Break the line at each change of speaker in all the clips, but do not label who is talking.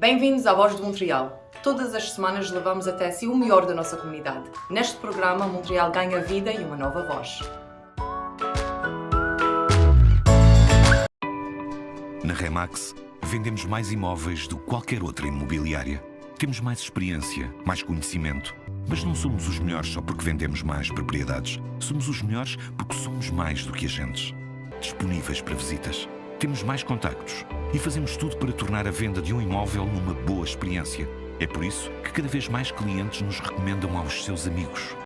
Bem-vindos à Voz de Montreal. Todas as semanas levamos até si o melhor da nossa comunidade. Neste programa, Montreal ganha vida e uma nova voz.
Na Remax, vendemos mais imóveis do que qualquer outra imobiliária. Temos mais experiência, mais conhecimento. Mas não somos os melhores só porque vendemos mais propriedades. Somos os melhores porque somos mais do que agentes. Disponíveis para visitas. Temos mais contactos e fazemos tudo para tornar a venda de um imóvel numa boa experiência. É por isso que cada vez mais clientes nos recomendam aos seus amigos.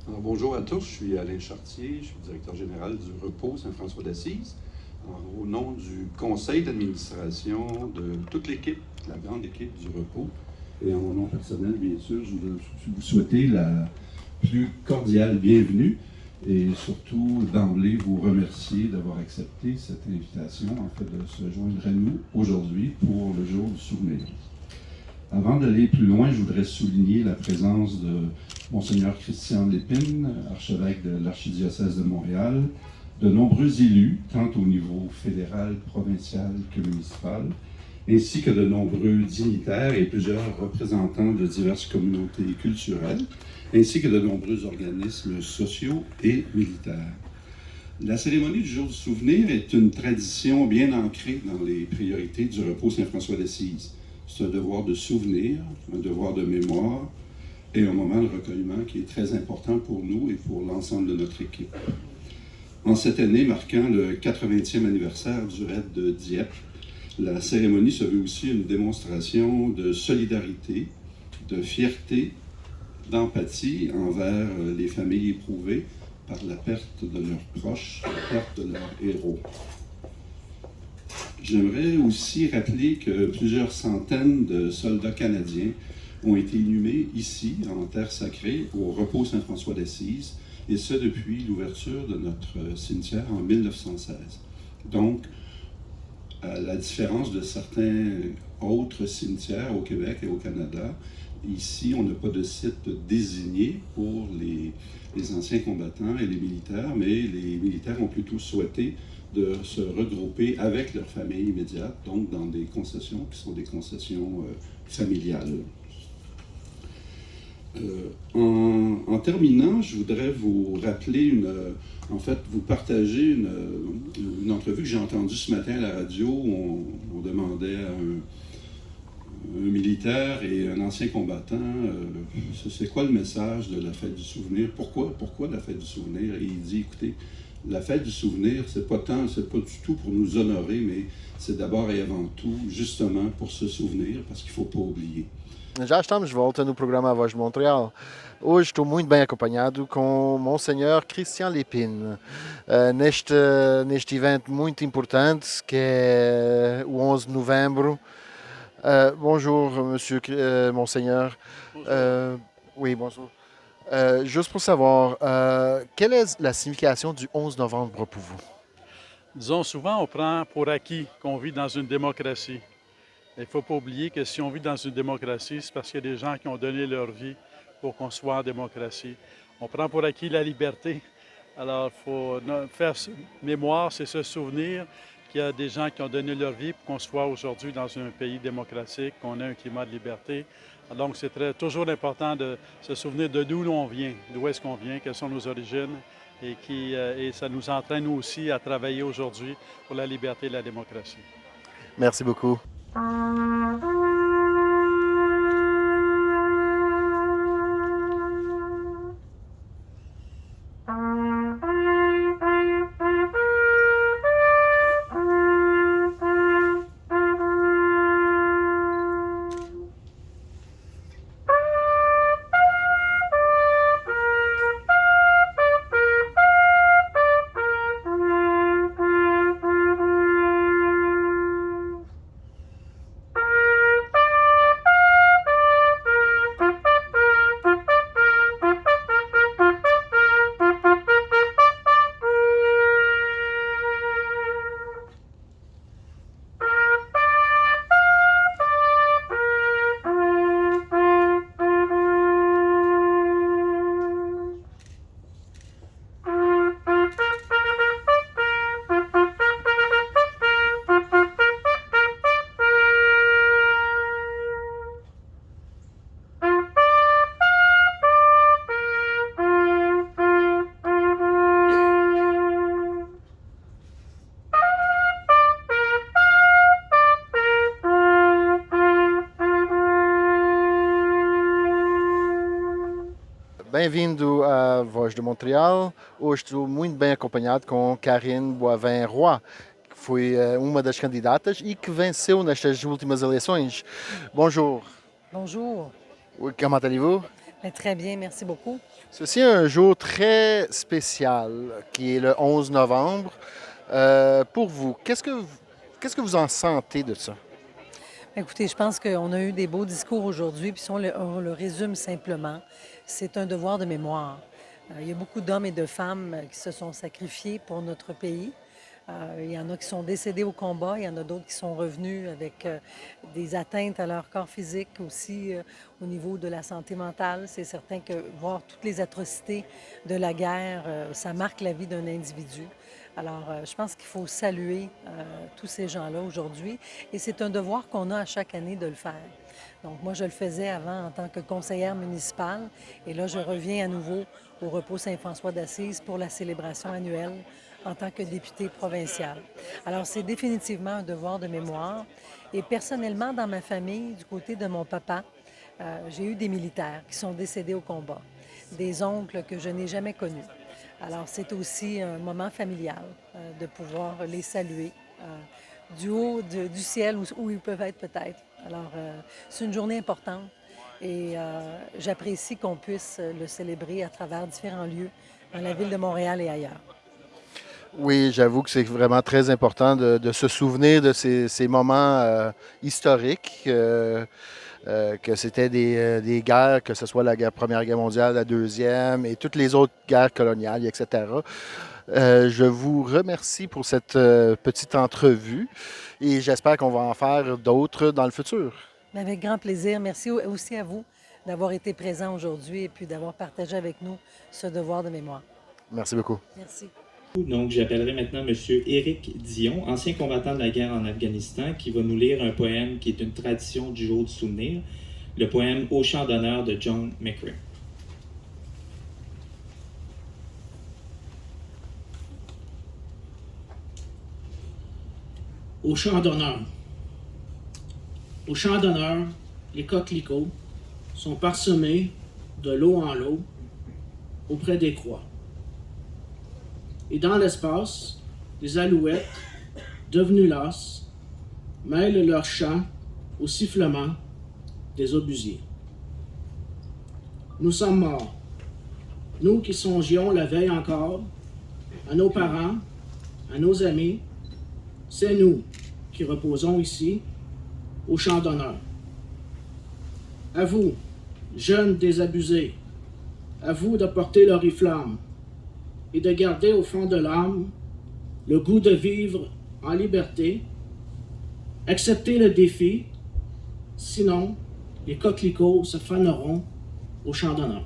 Alors, bonjour à tous, je suis Alain Chartier, je suis directeur général du Repos Saint-François d'Assise. Au nom du conseil d'administration de toute l'équipe, la grande équipe du Repos, et en mon nom personnel, bien sûr, je voudrais vous souhaiter la plus cordiale bienvenue et surtout d'emblée vous remercier d'avoir accepté cette invitation, en fait de se joindre à nous aujourd'hui pour le jour du souvenir. Avant d'aller plus loin, je voudrais souligner la présence de Monseigneur Christian Lépine, archevêque de l'archidiocèse de Montréal, de nombreux élus, tant au niveau fédéral, provincial que municipal, ainsi que de nombreux dignitaires et plusieurs représentants de diverses communautés culturelles, ainsi que de nombreux organismes sociaux et militaires. La cérémonie du jour du souvenir est une tradition bien ancrée dans les priorités du Repos Saint-François d'Assise. C'est un devoir de souvenir, un devoir de mémoire et un moment de recueillement qui est très important pour nous et pour l'ensemble de notre équipe. En cette année marquant le 80e anniversaire du raid de Dieppe, la cérémonie se veut aussi une démonstration de solidarité, de fierté, d'empathie envers les familles éprouvées par la perte de leurs proches, la perte de leurs héros. J'aimerais aussi rappeler que plusieurs centaines de soldats canadiens ont été inhumés ici, en terre sacrée, au Repos Saint-François d'Assise, et ce depuis l'ouverture de notre cimetière en 1916. Donc, à la différence de certains autres cimetières au Québec et au Canada, ici, on n'a pas de site désigné pour les anciens combattants et les militaires, mais les militaires ont plutôt souhaité de se regrouper avec leur famille immédiate, donc dans des concessions qui sont des concessions familiales. En terminant, je voudrais vous rappeler vous partager une entrevue que j'ai entendue ce matin à la radio où on demandait à un militaire et un ancien combattant c'est quoi le message de la fête du souvenir, pourquoi la fête du souvenir, et il dit, écoutez, la fête du souvenir, c'est pas du tout pour nous honorer, mais c'est d'abord et avant tout justement pour se souvenir, parce qu'il faut pas oublier.
Já estamos de volta no programa A Voz de Montreal. Hoje estou muito bem acompanhado com Monseigneur Christian Lépine, neste evento muito importante que é o 11 de novembro. Bonjour, monsieur Monseigneur. Oui, bonjour. Juste pour savoir, quelle est la signification du 11 novembre pour vous?
Disons, souvent, on prend pour acquis qu'on vit dans une démocratie. Il ne faut pas oublier que si on vit dans une démocratie, c'est parce qu'il y a des gens qui ont donné leur vie pour qu'on soit en démocratie. On prend pour acquis la liberté. Alors, il faut faire mémoire, c'est se souvenir qu'il y a des gens qui ont donné leur vie pour qu'on soit aujourd'hui dans un pays démocratique, qu'on ait un climat de liberté. Donc, c'est toujours important de se souvenir de d'où l'on vient, d'où est-ce qu'on vient, quelles sont nos origines, et ça nous entraîne aussi à travailler aujourd'hui pour la liberté et la démocratie.
Merci beaucoup. Bem-vindo à Voz de Montreal. Hoje estou muito bem acompanhado com Karine Boivin-Roy, que foi uma das candidatas e que venceu nestas últimas eleições. Bonjour.
Bonjour.
Comment allez-vous?
Très bien, merci beaucoup.
Ceci est un jour très spécial qui est le 11 novembre. Pour vous, qu'est-ce que vous en sentez de ça?
Écoutez, je pense qu'on a eu des beaux discours aujourd'hui, puis si on le résume simplement, c'est un devoir de mémoire. Il y a beaucoup d'hommes et de femmes qui se sont sacrifiés pour notre pays. Il y en a qui sont décédés au combat, il y en a d'autres qui sont revenus avec des atteintes à leur corps physique, aussi au niveau de la santé mentale. C'est certain que voir toutes les atrocités de la guerre, ça marque la vie d'un individu. Alors, je pense qu'il faut saluer tous ces gens-là aujourd'hui et c'est un devoir qu'on a à chaque année de le faire. Donc, moi, je le faisais avant en tant que conseillère municipale et là, je reviens à nouveau au repos Saint-François d'Assise pour la célébration annuelle en tant que députée provinciale. Alors, c'est définitivement un devoir de mémoire. Et personnellement, dans ma famille, du côté de mon papa, j'ai eu des militaires qui sont décédés au combat, des oncles que je n'ai jamais connus. Alors, c'est aussi un moment familial de pouvoir les saluer du haut du ciel où ils peuvent être peut-être. Alors, c'est une journée importante et j'apprécie qu'on puisse le célébrer à travers différents lieux dans la ville de Montréal et ailleurs.
Oui, j'avoue que c'est vraiment très important de se souvenir de ces moments historiques, que c'était des guerres, que ce soit la Première Guerre mondiale, la Deuxième et toutes les autres guerres coloniales, etc. Je vous remercie pour cette petite entrevue et j'espère qu'on va en faire d'autres dans le futur.
Avec grand plaisir. Merci aussi à vous d'avoir été présent aujourd'hui et puis d'avoir partagé avec nous ce devoir de mémoire.
Merci beaucoup.
Merci.
Donc, j'appellerai maintenant M. Éric Dion, ancien combattant de la guerre en Afghanistan, qui va nous lire un poème qui est une tradition du jour du souvenir, le poème Au chant d'honneur de John McCrae.
Au champ d'honneur. Au champ d'honneur, les coquelicots sont parsemés de lot en lot auprès des croix. Et dans l'espace, des alouettes, devenues lasses, mêlent leur chant au sifflement des obusiers. Nous sommes morts, nous qui songions la veille encore à nos parents, à nos amis, c'est nous qui reposons ici au champ d'honneur. À vous, jeunes désabusés, à vous de porter l'oriflamme et de garder au fond de l'âme le goût de vivre en liberté. Acceptez le défi, sinon les coquelicots se faneront au champ d'honneur.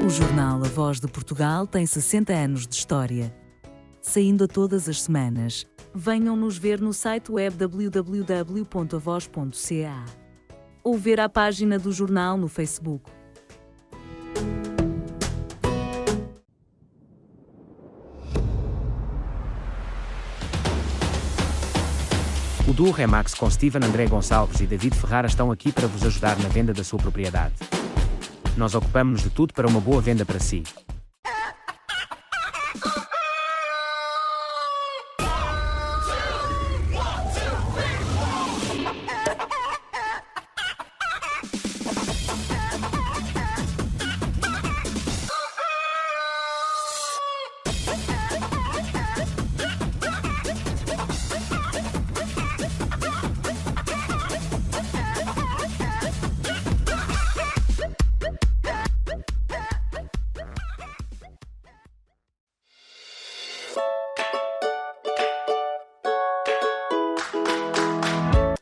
O jornal A Voz de Portugal tem 60 anos de história. Saindo a todas as semanas, venham nos ver no site web www.avoz.ca ou ver a página do jornal no Facebook.
Duo Remax com Steven André Gonçalves e David Ferrara estão aqui para vos ajudar na venda da sua propriedade. Nós ocupamos-nos de tudo para uma boa venda para si.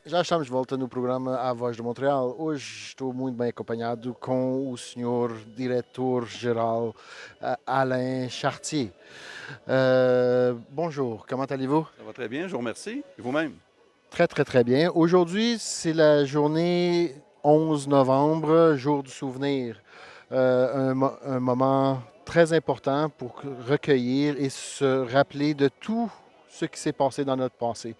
Já estamos de volta no programa A Voz de Montreal. Hoje estou muito bem acompanhado com o senhor diretor-geral Alain Chartier. Bonjour, comment allez-vous?
Ça va très bien, je vous remercie. Et vous-même?
Très, très, très bien. Aujourd'hui, c'est la journée 11 novembre, jour du souvenir. Un moment très important pour recueillir et se rappeler de tout ce qui s'est passé dans notre passé.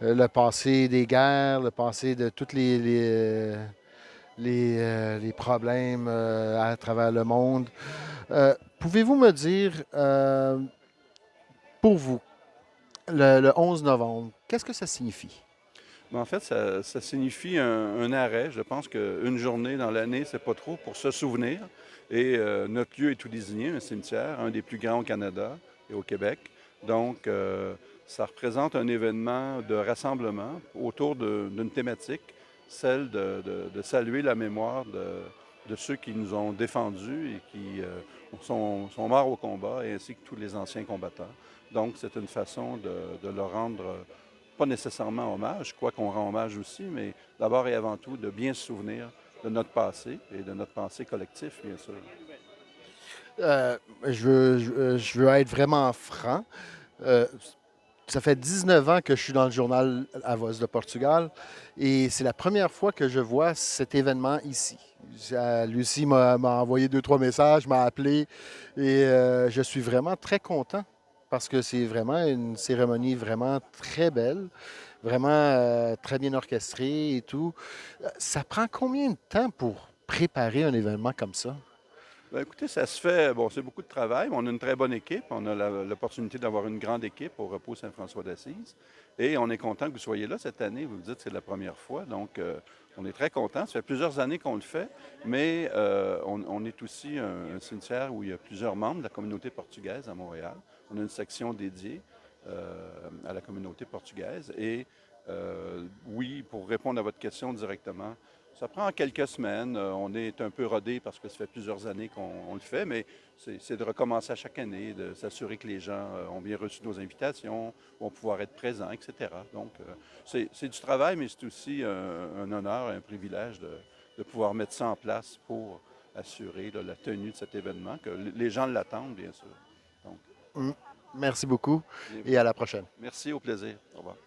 Le passé des guerres, le passé de tous les problèmes à travers le monde. Pouvez-vous me dire, pour vous, le 11 novembre, qu'est-ce que ça signifie?
En fait, ça signifie un arrêt. Je pense qu'une journée dans l'année, c'est pas trop pour se souvenir. Et notre lieu est tout désigné, un cimetière, un des plus grands au Canada et au Québec. Donc, ça représente un événement de rassemblement autour d'une thématique, celle de saluer la mémoire de ceux qui nous ont défendus et qui sont morts au combat, ainsi que tous les anciens combattants. Donc, c'est une façon de leur rendre, pas nécessairement hommage, quoi qu'on rend hommage aussi, mais d'abord et avant tout de bien se souvenir de notre passé et de notre passé collectif, bien sûr.
Je veux être vraiment franc. Ça fait 19 ans que je suis dans le journal A Voz de Portugal et c'est la première fois que je vois cet événement ici. Lucie m'a envoyé 2-3 messages, m'a appelé et je suis vraiment très content parce que c'est vraiment une cérémonie vraiment très belle, vraiment très bien orchestrée et tout. Ça prend combien de temps pour préparer un événement comme ça?
Bien, écoutez, ça se fait, bon, c'est beaucoup de travail, mais on a une très bonne équipe. On a l'opportunité d'avoir une grande équipe au repos Saint-François d'Assise. Et on est content que vous soyez là cette année. Vous me dites que c'est la première fois. Donc, on est très content. Ça fait plusieurs années qu'on le fait, mais on est aussi un cimetière où il y a plusieurs membres de la communauté portugaise à Montréal. On a une section dédiée à la communauté portugaise. Et oui, pour répondre à votre question directement, ça prend quelques semaines. On est un peu rodé parce que ça fait plusieurs années qu'on le fait, mais c'est de recommencer à chaque année, de s'assurer que les gens ont bien reçu nos invitations, vont pouvoir être présents, etc. Donc, c'est du travail, mais c'est aussi un honneur, un privilège de pouvoir mettre ça en place pour assurer la tenue de cet événement, que les gens l'attendent, bien sûr. Donc,
Merci beaucoup et à la prochaine.
merci, au plaisir. Au revoir.